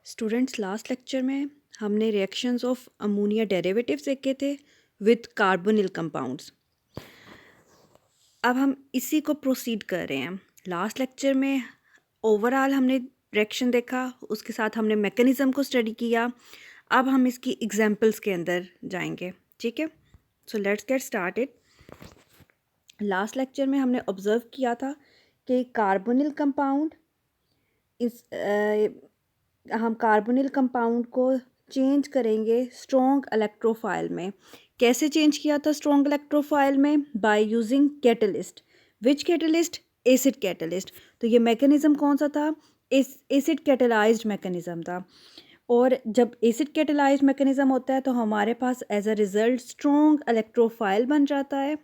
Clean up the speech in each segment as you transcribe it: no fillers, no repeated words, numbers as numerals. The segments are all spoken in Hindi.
स्टूडेंट्स, लास्ट लेक्चर में हमने रिएक्शंस ऑफ अमोनिया डेरिवेटिव्स देखे थे विद कार्बोनिल कंपाउंड्स। अब हम इसी को प्रोसीड कर रहे हैं। लास्ट लेक्चर में ओवरऑल हमने रिएक्शन देखा, उसके साथ हमने मैकेनिज़्म को स्टडी किया। अब हम इसकी एग्जांपल्स के अंदर जाएंगे, ठीक है। So let's get started. Last lecture में हमने ऑब्जर्व किया था कि कार्बोनिल कंपाउंड इस हम कार्बोनिल कंपाउंड को चेंज करेंगे स्ट्रॉन्ग इलेक्ट्रोफाइल में। कैसे चेंज किया था स्ट्रॉन्ग इलेक्ट्रोफाइल में? By using catalyst. Which catalyst? Acid catalyst. तो ये मैकेनिज़्म कौन सा था? एसिड कैटलाइज्ड मैकेनिज़्म था। और जब एसिड कैटलाइज्ड मैकेनिज़्म होता है तो हमारे पास as a result strong electrophile बन जाता है,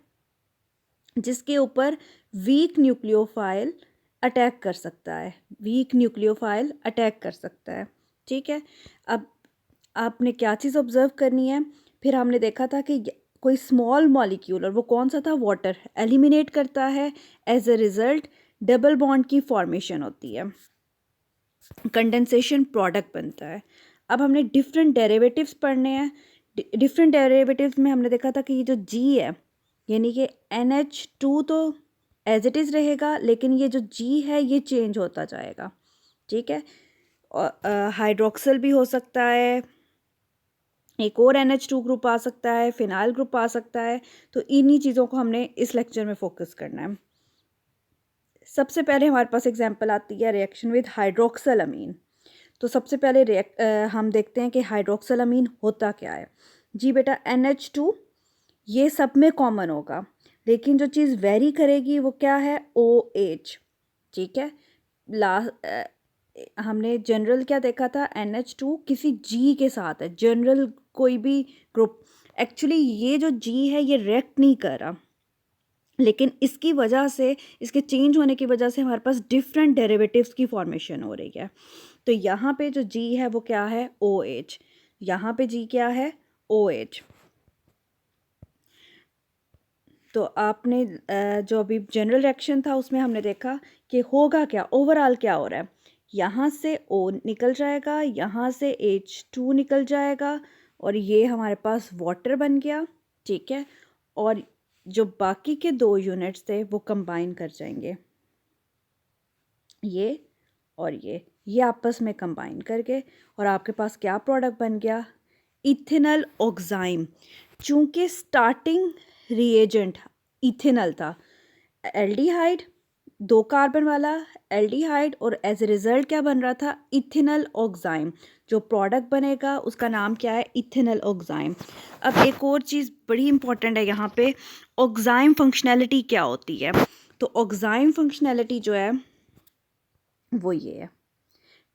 जिसके ऊपर वीक न्यूक्लियोफाइल अटैक कर सकता है। वीक न्यूक्लियोफाइल अटैक कर सकता है, ठीक है। अब आपने क्या चीज़ ऑब्जर्व करनी है? फिर हमने देखा था कि कोई स्मॉल मॉलिक्यूल, और वो कौन सा था? वाटर, एलिमिनेट करता है। As a result double bond की फॉर्मेशन होती है, कंडेंसेशन प्रोडक्ट बनता है। अब हमने डिफरेंट डेरिवेटिव्स पढ़ने हैं। डिफरेंट डेरिवेटिव्स में हमने देखा था कि ये जो जी है, यानी कि NH2 तो एज इट इज़ रहेगा, लेकिन ये जो जी है ये चेंज होता जाएगा, ठीक है। और हाइड्रोक्सल भी हो सकता है, एक और NH2 ग्रुप आ सकता है, फिनाइल ग्रुप आ सकता है। तो इन्हीं चीज़ों को हमने इस लेक्चर में फोकस करना है। सबसे पहले हमारे पास एग्जांपल आती है रिएक्शन विद हाइड्रोक्सल अमीन। तो सबसे पहले हम देखते हैं कि हाइड्रोक्सल अमीन होता क्या है। जी बेटा, NH2 ये सब में कॉमन होगा, लेकिन जो चीज़ वेरी करेगी वो क्या है? OH, ठीक है। हमने जनरल क्या देखा था? NH2 किसी G के साथ है, जनरल कोई भी ग्रुप। एक्चुअली ये जो G है ये रिएक्ट नहीं कर रहा, लेकिन इसकी वजह से, इसके चेंज होने की वजह से हमारे पास डिफरेंट डेरिवेटिव्स की फॉर्मेशन हो रही है। तो यहाँ पे जो G है वो क्या है? OH। यहाँ पे G क्या है? OH। तो आपने जो अभी जनरल रिएक्शन था उसमें हमने देखा कि होगा क्या, ओवरऑल क्या हो रहा है। यहाँ से O निकल जाएगा, यहाँ से H2 निकल जाएगा, और ये हमारे पास वाटर बन गया, ठीक है। और जो बाकी के दो यूनिट्स थे वो कंबाइन कर जाएंगे, ये और ये आपस में कंबाइन करके, और आपके पास क्या प्रोडक्ट बन गया? Ethanal oxime. चूँकि स्टार्टिंग रिएजेंट इथेनल था, एल्डिहाइड, 2 कार्बन वाला एल्डिहाइड, और एज ए रिज़ल्ट क्या बन रहा था? Ethanal oxime. जो प्रोडक्ट बनेगा उसका नाम क्या है? Ethanal oxime. अब एक और चीज़ बड़ी इंपॉर्टेंट है यहाँ पे, ऑक्साइम फंक्शनैलिटी क्या होती है? तो ऑक्साइम फंक्शनैलिटी जो है वो ये है,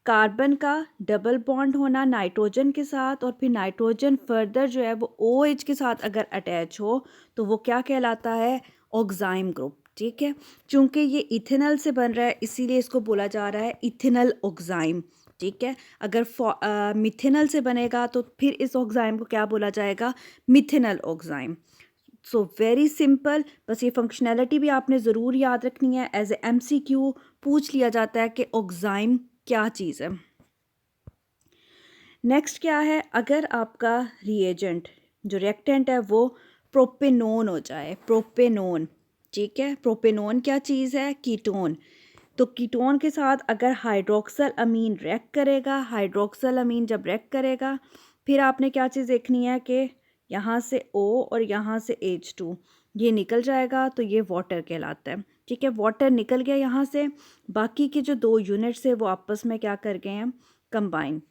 कार्बन का डबल बॉन्ड होना नाइट्रोजन के साथ, और फिर नाइट्रोजन फर्दर जो है वो OH के साथ अगर अटैच हो तो वो क्या कहलाता है? ऑक्साइम ग्रुप, ठीक है। चूंकि ये इथेनल से बन रहा है इसीलिए इसको बोला जा रहा है इथेनल ऑक्साइम, ठीक है। अगर मिथेनल से बनेगा तो फिर इस ऑक्साइम को क्या बोला जाएगा? Methanal oxime. So very simple. बस ये फंक्शनैलिटी भी आपने ज़रूर याद रखनी है, एज ए MCQ पूछ लिया जाता है कि ऑक्साइम क्या चीज़ है। नेक्स्ट क्या है? अगर आपका रिएजेंट जो रिएक्टेंट है वो प्रोपेनोन हो जाए, प्रोपेनोन, ठीक है। प्रोपेनोन क्या चीज़ है? कीटोन। तो कीटोन के साथ अगर हाइड्रोक्सल अमीन रिएक्ट करेगा, हाइड्रोक्सल अमीन जब रिएक्ट करेगा, फिर आपने क्या चीज़ देखनी है कि यहाँ से O और यहाँ से H2 ये निकल जाएगा, तो ये वाटर कहलाता है, ठीक है। वाटर निकल गया यहाँ से, बाकी के जो 2 यूनिट्स है वो आपस में क्या कर गए हैं? कंबाइन।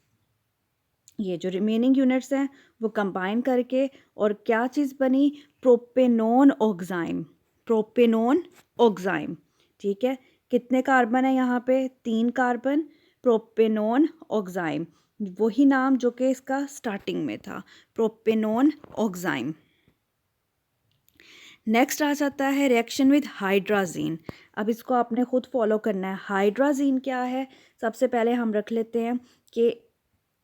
ये जो रिमेनिंग यूनिट्स हैं वो कंबाइन करके, और क्या चीज़ बनी? Propanone oxime. प्रोपेनोन ऑक्साइम, ठीक है। कितने कार्बन है यहाँ पे? 3 कार्बन। प्रोपेनोन ऑक्साइम, वही नाम जो कि इसका स्टार्टिंग में था, प्रोपेनोन ऑक्साइम। नेक्स्ट आ जाता है रिएक्शन विद हाइड्राजीन। अब इसको आपने खुद फॉलो करना है। हाइड्राजीन क्या है? सबसे पहले हम रख लेते हैं कि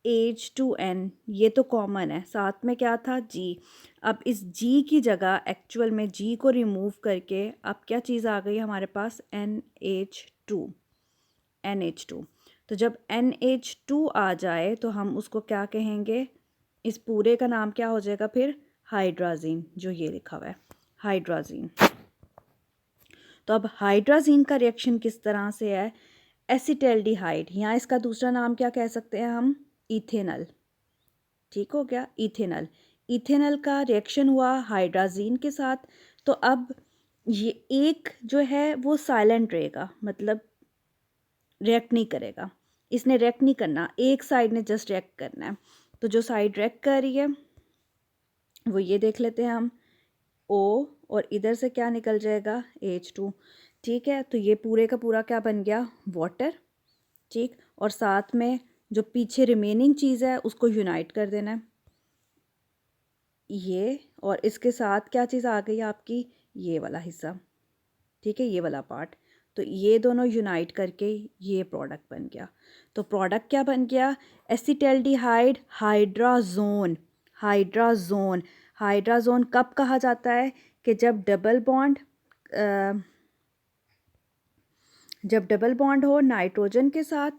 H2N, ये तो कॉमन है, साथ में क्या था? G। अब इस G की जगह एक्चुअल में G को रिमूव करके अब क्या चीज़ आ गई हमारे पास? NH2। तो जब NH2 आ जाए तो हम उसको क्या कहेंगे, इस पूरे का नाम क्या हो जाएगा फिर, हाइड्राजीन, जो ये लिखा हुआ है हाइड्राजीन। तो अब हाइड्राजीन का रिएक्शन किस तरह से है, एसिटल्डिहाइड, यहाँ इसका दूसरा नाम क्या कह सकते हैं हम, इथेनल। ठीक हो गया, इथेनल। इथेनल का रिएक्शन हुआ हाइड्राजीन के साथ, तो अब ये एक जो है वो साइलेंट रहेगा, मतलब रिएक्ट नहीं करेगा, इसने रिएक्ट नहीं करना, एक साइड ने जस्ट रिएक्ट करना है। तो जो साइड रिएक्ट कर रही है वो ये देख लेते हैं हम, O, और इधर से क्या निकल जाएगा, H2। ठीक है, तो ये पूरे का पूरा क्या बन गया, वाटर। ठीक, और साथ में जो पीछे रिमेनिंग चीज़ है उसको यूनाइट कर देना है, ये, और इसके साथ क्या चीज़ आ गई आपकी, ये वाला हिस्सा। ठीक है, ये वाला पार्ट, तो ये दोनों यूनाइट करके ये प्रोडक्ट बन गया। तो प्रोडक्ट क्या बन गया, एसिटल्डिहाइड हाइड्राजोन। हाइड्राजोन, हाइड्राजोन कब कहा जाता है कि जब डबल बॉन्ड हो नाइट्रोजन के साथ,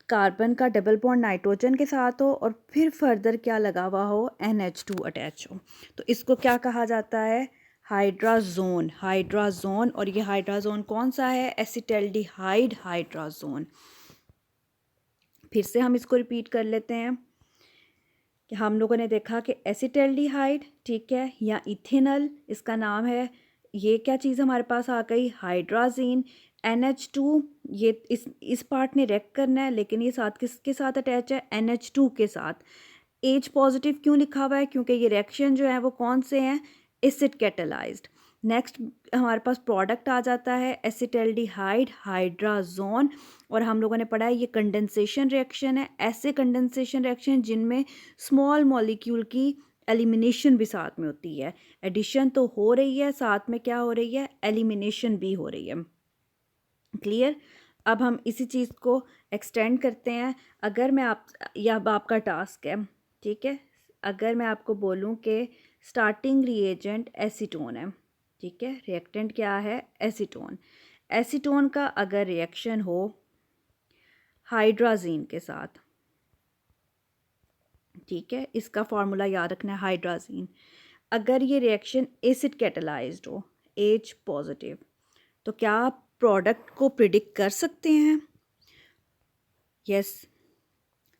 कार्बन का डबल बॉन्ड नाइट्रोजन के साथ हो, और फिर फर्दर क्या लगा हुआ हो, NH2 अटैच हो, तो इसको क्या कहा जाता है, हाइड्राजोन। हाइड्राजोन, और ये हाइड्राजोन कौन सा है, एसिटल्डिहाइड हाइड्राजोन। फिर से हम इसको रिपीट कर लेते हैं कि हम लोगों ने देखा कि एसिटल्डिहाइड, ठीक है, या इथेनल इसका नाम है, ये क्या चीज़ हमारे पास आ गई, हाइड्राजीन। NH2, ये इस पार्ट ने रिएक्ट करना है, लेकिन ये साथ किसके साथ अटैच है, NH2 के साथ। H पॉजिटिव क्यों लिखा हुआ है, क्योंकि ये रिएक्शन जो है वो कौन से हैं, एसिड कैटेलाइज्ड। नेक्स्ट हमारे पास प्रोडक्ट आ जाता है एसिटल्डिहाइड हाइड्राजोन, और हम लोगों ने पढ़ा है ये कंडेंसेशन रिएक्शन है, ऐसे कंडेंसेशन रिएक्शन जिनमें स्मॉल मॉलिक्यूल की एलिमिनेशन भी साथ में होती है, एडिशन तो हो रही है, साथ में क्या हो रही है, एलिमिनेशन भी हो रही है। क्लियर। अब हम इसी चीज़ को एक्सटेंड करते हैं। अगर मैं या अब आपका टास्क है, ठीक है, अगर मैं आपको बोलूं कि स्टार्टिंग रिएजेंट एसीटोन है, ठीक है, रिएक्टेंट क्या है, एसीटोन। एसीटोन का अगर रिएक्शन हो हाइड्राजीन के साथ, ठीक है, इसका फार्मूला याद रखना है, हाइड्राजीन। अगर ये रिएक्शन एसिड कैटेलाइज्ड हो, H पॉजिटिव, तो क्या आप प्रोडक्ट को प्रिडिक्ट कर सकते हैं, yes.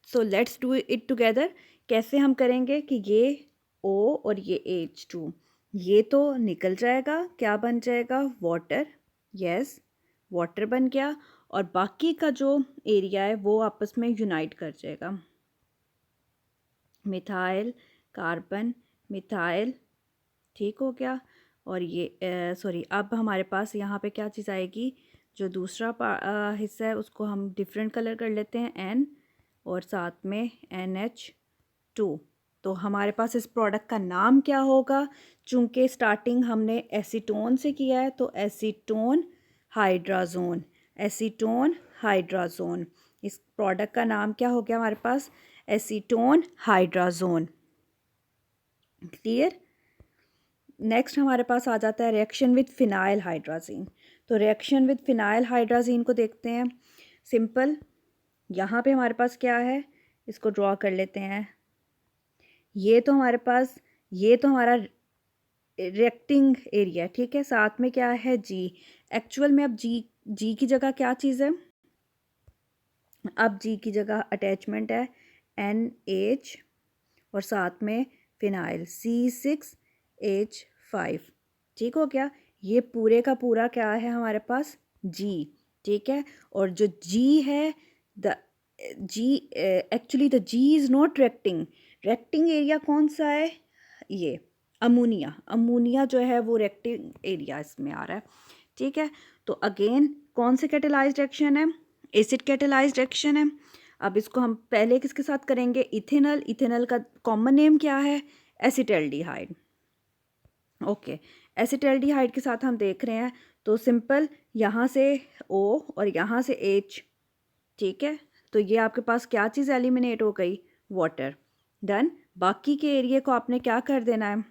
So let's do it together. कैसे हम करेंगे कि ये O और ये H2, ये तो निकल जाएगा, क्या बन जाएगा, वाटर, यस, वाटर बन गया, और बाकी का जो एरिया है वो आपस में यूनाइट कर जाएगा, मिथाइल कार्बन मिथाइल, ठीक हो गया। और ये सॉरी, अब हमारे पास यहाँ पे क्या चीज़ आएगी, जो दूसरा हिस्सा है उसको हम डिफरेंट कलर कर लेते हैं, N, और साथ में NH2। तो हमारे पास इस प्रोडक्ट का नाम क्या होगा, चूँकि स्टार्टिंग हमने एसीटोन से किया है, तो एसीटोन हाइड्राजोन, एसीटोन हाइड्राजोन, इस प्रोडक्ट का नाम क्या हो गया हमारे पास, एसीटोन हाइड्राजोन। क्लियर। नेक्स्ट हमारे पास आ जाता है रिएक्शन विद फिनाइल हाइड्राजीन। तो रिएक्शन विद फिनाइल हाइड्राजीन को देखते हैं, सिंपल। यहाँ पे हमारे पास क्या है, इसको ड्रॉ कर लेते हैं। ये तो हमारे पास, ये तो हमारा रिएक्टिंग एरिया, ठीक है, साथ में क्या है, G। एक्चुअल में अब जी की जगह क्या चीज़ है, अब G की जगह अटैचमेंट है NH, और साथ में फिनाइल C6H5, ठीक हो गया। ये पूरे का पूरा क्या है हमारे पास, G, ठीक है। और जो G है, the G actually the G is not reacting, reacting area कौन सा है, ये अमोनिया, अमोनिया जो है वो रिएक्टिंग एरिया इसमें आ रहा है, ठीक है। तो अगेन कौन से कैटेलाइज्ड रिएक्शन है, एसिड कैटेलाइज्ड रिएक्शन है। अब इसको हम पहले किसके साथ करेंगे, इथेनल। इथेनल का कॉमन नेम क्या है, एसिटल्डिहाइड, ओके। एसिटल्डिहाइड के साथ हम देख रहे हैं, तो सिंपल यहाँ से O और यहाँ से H, ठीक है। तो ये आपके पास क्या चीज़ एलिमिनेट हो गई, वाटर, डन। बाकी के एरिया को आपने क्या कर देना है,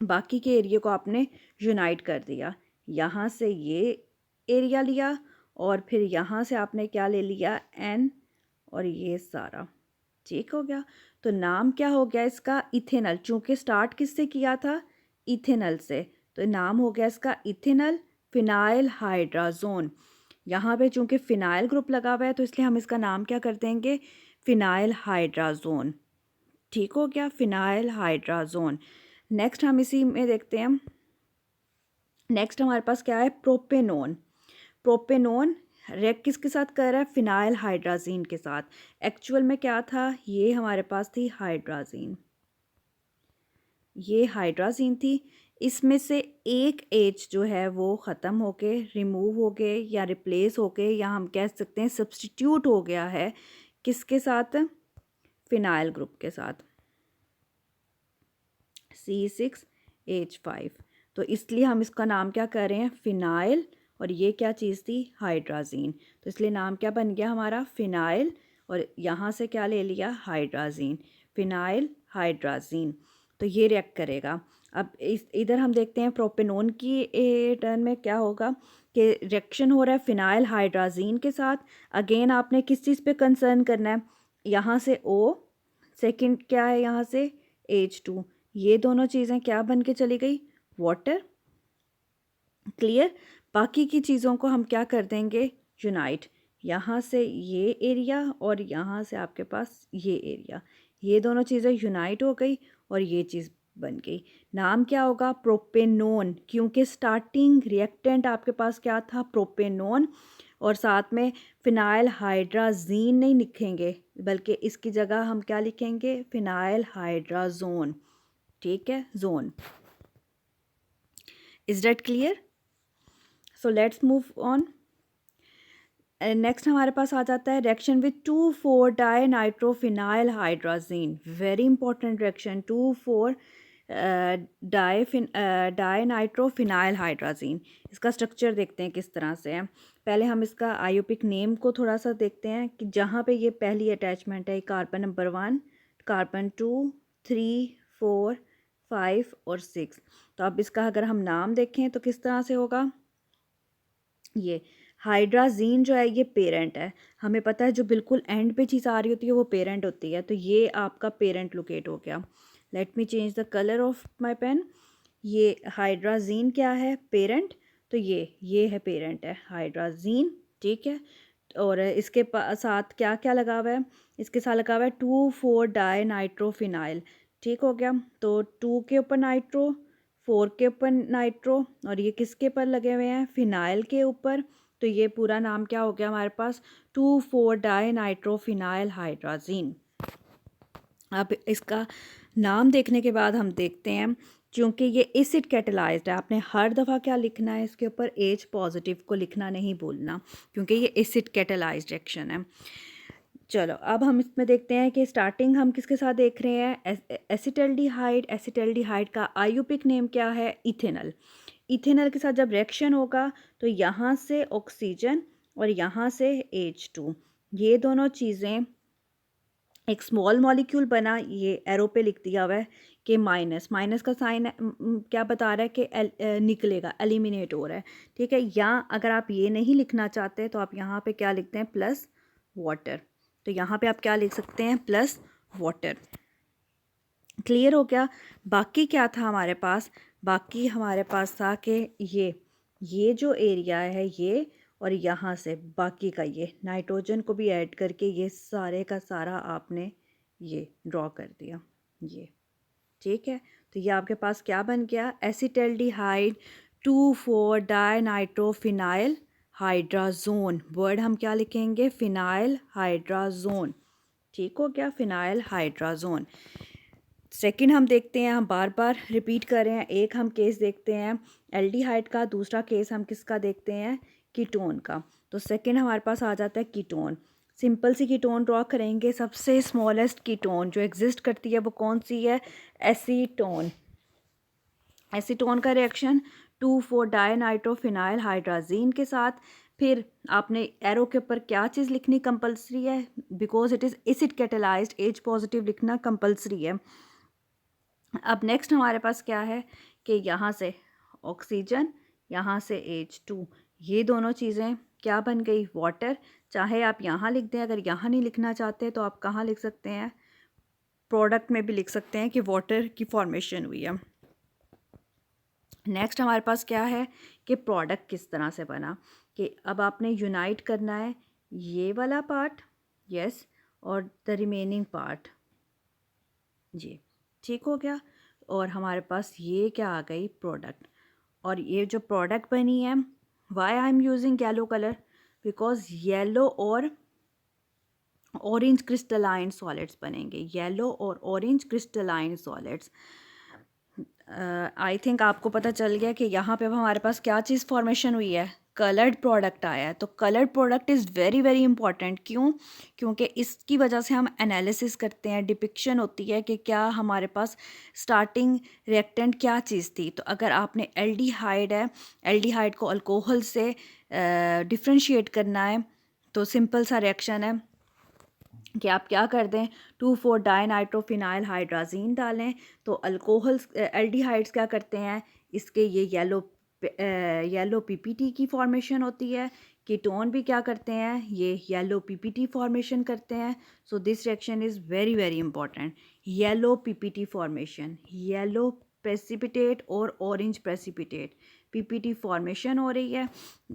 बाकी के एरिया को आपने यूनाइट कर दिया, यहाँ से ये एरिया लिया और फिर यहाँ से आपने क्या ले लिया N और ये सारा, ठीक हो गया। तो नाम क्या हो गया इसका, इथेनल, चूँकि स्टार्ट किससे किया था, इथेनल से, तो नाम हो गया इसका इथेनल फिनाइल हाइड्राजोन। यहाँ पे चूँकि फिनाइल ग्रुप लगा हुआ है तो इसलिए हम इसका नाम क्या कर देंगे, फिनाइल हाइड्राजोन, ठीक हो गया, फिनाइल हाइड्राजोन। नेक्स्ट हम इसी में देखते हैं, नेक्स्ट हमारे पास क्या है, प्रोपेनोन। प्रोपेनोन रिएक्ट किसके साथ कर रहा है, फिनाइल हाइड्राजीन के साथ। एक्चुअल में क्या था, ये हमारे पास थी हाइड्राजीन, ये हाइड्राजीन थी। इसमें से एक एच जो है वो ख़त्म हो के रिमूव हो गए या रिप्लेस हो गए, या हम कह सकते हैं सब्स्टिट्यूट हो गया है किसके साथ, फिनाइल ग्रुप के साथ, C6H5। तो इसलिए हम इसका नाम क्या कर रहे हैं, फिनाइल, और ये क्या चीज़ थी, हाइड्राजीन। तो इसलिए नाम क्या बन गया हमारा, फिनाइल, और यहाँ से क्या ले लिया, हाइड्राजीन, फिनाइल हाइड्राजीन। तो ये रिएक्ट करेगा। अब इस इधर हम देखते हैं प्रोपेनोन की टर्न में क्या होगा कि रिएक्शन हो रहा है फिनाइल हाइड्राजीन के साथ। अगेन आपने किस चीज़ पे कंसर्न करना है, यहाँ से O, सेकंड क्या है यहाँ से H2, ये दोनों चीज़ें क्या बन के चली गई, वाटर, क्लियर। बाकी की चीज़ों को हम क्या कर देंगे, यूनाइट, यहाँ से ये एरिया और यहाँ से आपके पास ये एरिया, ये दोनों चीज़ें यूनाइट हो गई और ये चीज़ बन गई। नाम क्या होगा, प्रोपेनोन, क्योंकि स्टार्टिंग रिएक्टेंट आपके पास क्या था, प्रोपेनोन, और साथ में फिनाइल हाइड्राजीन नहीं लिखेंगे बल्कि इसकी जगह हम क्या लिखेंगे, फिनाइल हाइड्राजोन, ठीक है, zone. Is that clear? So let's move on. Next हमारे पास आ जाता है reaction with 2,4 di nitrophenyl hydrazine. Very important reaction, 2,4 di nitrophenyl hydrazine. इसका स्ट्रक्चर देखते हैं किस तरह से है। पहले हम इसका आयोपिक नेम को थोड़ा सा देखते हैं कि जहाँ पे ये पहली अटैचमेंट है, कार्बन नंबर 1, कार्बन 2, 3, 4, 5 और 6। तो अब इसका अगर हम नाम देखें तो किस तरह से होगा, ये हाइड्राजीन जो है ये पेरेंट है, हमें पता है जो बिल्कुल एंड पे चीज़ आ रही होती है वो पेरेंट होती है, तो ये आपका पेरेंट लोकेट हो गया। Let me change the colour of my pen. ये हाइड्राजीन क्या है, पेरेंट, तो ये है पेरेंट है हाइड्राजीन, ठीक है। और इसके साथ क्या क्या लगा हुआ है, इसके साथ लगा हुआ है 2,4 डाई नाइट्रोफिनाइल, ठीक हो गया। तो 2 के ऊपर नाइट्रो, 4 के ऊपर नाइट्रो, और ये किसके ऊपर लगे हुए हैं, फिनाइल के ऊपर। तो ये पूरा नाम क्या हो गया हमारे पास, 2,4 डाई नाइट्रोफिनाइल हाइड्राजीन। अब इसका नाम देखने के बाद हम देखते हैं, क्योंकि ये एसिड कैटेलाइज्ड है, आपने हर दफ़ा क्या लिखना है इसके ऊपर, H पॉजिटिव को लिखना नहीं भूलना, क्योंकि ये एसिड कैटेलाइज्ड रिएक्शन है। चलो अब हम इसमें देखते हैं कि स्टार्टिंग हम किसके साथ देख रहे हैं, एसिटल्डिहाइड। एसिटल्डिहाइड का आयुपिक नेम क्या है, इथेनल। इथेनल के साथ जब रिएक्शन होगा तो यहाँ से ऑक्सीजन और यहाँ से H2, ये दोनों चीज़ें, एक स्मॉल मॉलिक्यूल बना, ये एरो पे लिख दिया हुआ है कि माइनस, माइनस का साइन क्या बता रहा है कि निकलेगा, एलिमिनेट हो रहा है, ठीक है। या अगर आप ये नहीं लिखना चाहते तो आप यहाँ पे क्या लिखते हैं, प्लस वाटर। तो यहाँ पे आप क्या लिख सकते हैं, प्लस वाटर, क्लियर हो गया। बाकी क्या था हमारे पास, बाकी हमारे पास था कि ये जो एरिया है ये, और यहाँ से बाकी का ये नाइट्रोजन को भी ऐड करके ये सारे का सारा आपने ये ड्रॉ कर दिया, ये ठीक है। तो ये आपके पास क्या बन गया, acetaldehyde 2,4 di nitrophenyl hydrazone. Word हम क्या लिखेंगे, फिनाइल हाइड्राजोन, ठीक हो गया, फिनाइल हाइड्राजोन। सेकंड हम देखते हैं, हम बार बार रिपीट कर रहे हैं, एक हम केस देखते हैं एल्डिहाइड का, दूसरा केस हम किसका देखते हैं, कीटोन का। तो सेकंड हमारे पास आ जाता है कीटोन। सिंपल सी कीटोन ड्रॉ करेंगे, सबसे स्मॉलेस्ट कीटोन जो एग्जिस्ट करती है वो कौन सी है, एसीटोन। एसीटोन का रिएक्शन 2,4 डाई नाइट्रोफिनाइल हाइड्राजीन के साथ। फिर आपने एरो के ऊपर क्या चीज़ लिखनी कंपलसरी है, because it is acid catalysed, H positive लिखना कंपलसरी है। अब नेक्स्ट हमारे पास क्या है कि यहाँ से ऑक्सीजन, यहाँ से H2, ये दोनों चीज़ें क्या बन गई? वाटर। चाहे आप यहाँ लिख दें, अगर यहाँ नहीं लिखना चाहते तो आप कहाँ लिख सकते हैं? प्रोडक्ट में भी लिख सकते हैं कि वाटर की फॉर्मेशन हुई है। नेक्स्ट हमारे पास क्या है कि प्रोडक्ट किस तरह से बना, कि अब आपने यूनाइट करना है ये वाला पार्ट, यस, और द रिमेनिंग पार्ट, जी, ठीक हो गया। और हमारे पास ये क्या आ गई? प्रोडक्ट। और ये जो प्रोडक्ट बनी है, why I am using yellow colour, because yellow और ऑरेंज क्रिस्टलाइन सॉलिड्स बनेंगे, येलो और orange crystalline solids. I think आपको पता चल गया कि यहाँ पे अब हमारे पास क्या चीज़ फॉर्मेशन हुई है? कलर्ड प्रोडक्ट आया है। तो coloured product is very very important. क्यों? क्योंकि इसकी वजह से हम एनालिसिस करते हैं, डिपिक्शन होती है कि क्या हमारे पास स्टार्टिंग रिएक्टेंट क्या चीज़ थी। तो अगर आपने एल्डिहाइड है, एल्डिहाइड को अल्कोहल से डिफ्रेंशिएट करना है, तो सिंपल सा रिएक्शन है कि आप क्या कर दें, 2,4 डाइनाइट्रोफिनाइल हाइड्राजीन डालें। तो अल्कोहल्स एल्डिहाइड्स क्या करते हैं, इसके ये येलो पीपीटी की फॉर्मेशन होती है। कीटोन भी क्या करते हैं, ये येलो पीपीटी फॉर्मेशन करते हैं। So this reaction is very very important. Yellow PPT formation, yellow precipitate और ऑरेंज प्रेसिपिटेट, पीपीटी फॉर्मेशन हो रही है।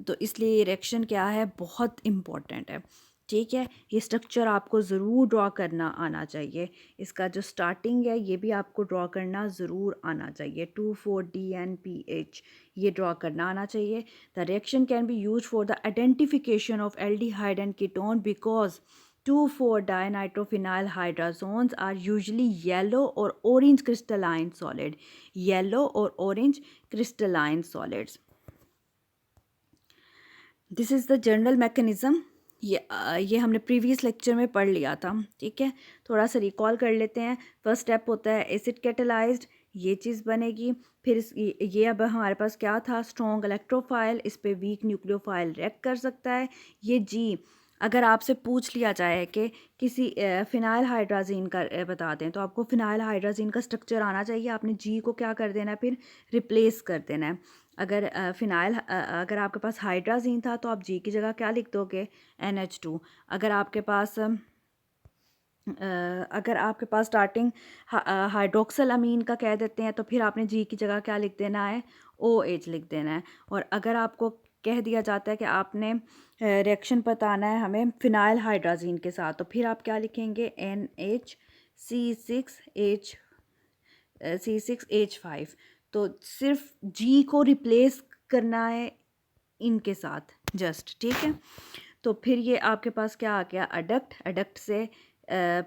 तो इसलिए ये रिएक्शन क्या है, बहुत इम्पॉर्टेंट है। ठीक है, ये स्ट्रक्चर आपको ज़रूर ड्रॉ करना आना चाहिए। इसका जो स्टार्टिंग है ये भी आपको ड्रॉ करना ज़रूर आना चाहिए। 2,4-DNPH ये ड्रॉ करना आना चाहिए। The reaction can be use for the identification of aldehyde and ketone because two four dinitrophenyl hydrazones are usually yellow और ऑरेंज क्रिस्टलाइन सॉलिड, येलो और orange crystalline solids. This is the general mechanism. ये हमने प्रीवियस लेक्चर में पढ़ लिया था। ठीक है, थोड़ा सा रिकॉल कर लेते हैं। फर्स्ट स्टेप होता है एसिड कैटेलाइज्ड, ये चीज़ बनेगी। फिर ये अब हमारे पास क्या था, स्ट्रॉन्ग इलेक्ट्रोफाइल, इस पे वीक न्यूक्लियोफाइल रिएक्ट कर सकता है। ये जी, अगर आपसे पूछ लिया जाए कि किसी फिनाइल हाइड्राजीन का बता दें, तो आपको फिनाइल हाइड्राजीन का स्ट्रक्चर आना चाहिए। आपने जी को क्या कर देना है, फिर रिप्लेस कर देना है। अगर अगर आपके पास हाइड्राजीन था तो आप जी की जगह क्या लिख दोगे, NH2। अगर आपके पास स्टार्टिंग हाइड्रोक्सल अमीन का कह देते हैं, तो फिर आपने जी की जगह क्या लिख देना है, OH लिख देना है। और अगर आपको कह दिया जाता है कि आपने रिएक्शन बताना है हमें फिनाइल हाइड्राजीन के साथ, तो फिर आप क्या लिखेंगे, C6H5। तो सिर्फ जी को रिप्लेस करना है इनके साथ, जस्ट, ठीक है। तो फिर ये आपके पास क्या आ गया, अडक्ट। अडक्ट से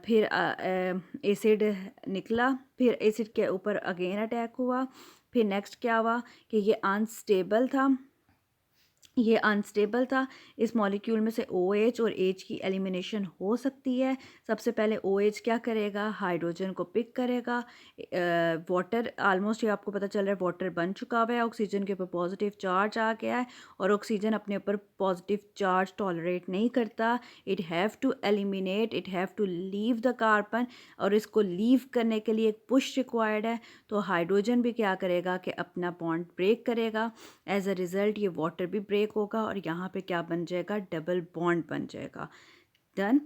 फिर एसिड निकला, फिर एसिड के ऊपर अगेन अटैक हुआ। फिर नेक्स्ट क्या हुआ कि ये अनस्टेबल था। इस मॉलिक्यूल में से OH और H की एलिमिनेशन हो सकती है। सबसे पहले OH क्या करेगा, हाइड्रोजन को पिक करेगा। वाटर, ऑलमोस्ट ये आपको पता चल रहा है वाटर बन चुका हुआ है, ऑक्सीजन के ऊपर पॉजिटिव चार्ज आ गया है और ऑक्सीजन अपने ऊपर पॉजिटिव चार्ज टॉलरेट नहीं करता। It have to eliminate, it have to leave the carbon, और इसको लीव करने के लिए एक पुश रिक्वायर्ड है। तो हाइड्रोजन भी क्या करेगा कि अपना बॉन्ड ब्रेक करेगा। एज अ रिज़ल्ट ये वाटर भी ब्रेक होगा और यहाँ पे क्या बन जाएगा, डबल बॉन्ड बन जाएगा। डन।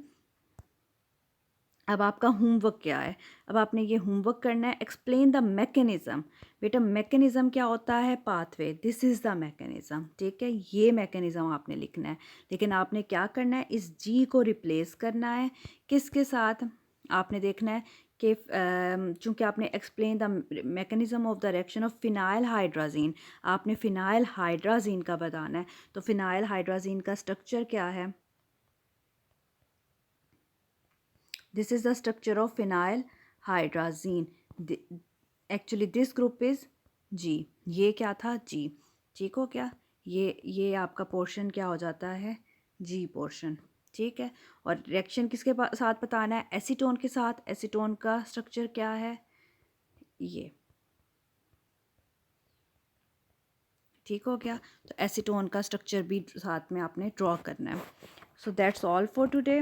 अब आपका होमवर्क क्या है, अब आपने ये होमवर्क करना है, एक्सप्लेन द मैकेनिज़्म। बेटा मैकेनिज़्म क्या होता है, pathway, this is the mechanism. ठीक है, ये मैकेनिज़्म आपने लिखना है। लेकिन आपने क्या करना है, इस जी को रिप्लेस करना है किसके साथ, आपने देखना है कि चूँकि आपने explain the mechanism of the reaction of phenyl hydrazine, आपने फिनाइल हाइड्राजीन का बताना है। तो फिनाइल हाइड्राजीन का स्ट्रक्चर क्या है, this is the structure of phenyl hydrazine. Actually this group is G, ये क्या था, G, ठीक हो क्या, ये आपका पोर्शन क्या हो जाता है, G पोर्शन। ठीक है, और रिएक्शन किसके साथ बताना है, एसीटोन के साथ। एसीटोन का स्ट्रक्चर क्या है, ये, ठीक हो गया। तो एसीटोन का स्ट्रक्चर भी साथ में आपने ड्रॉ करना है। So that's all for today.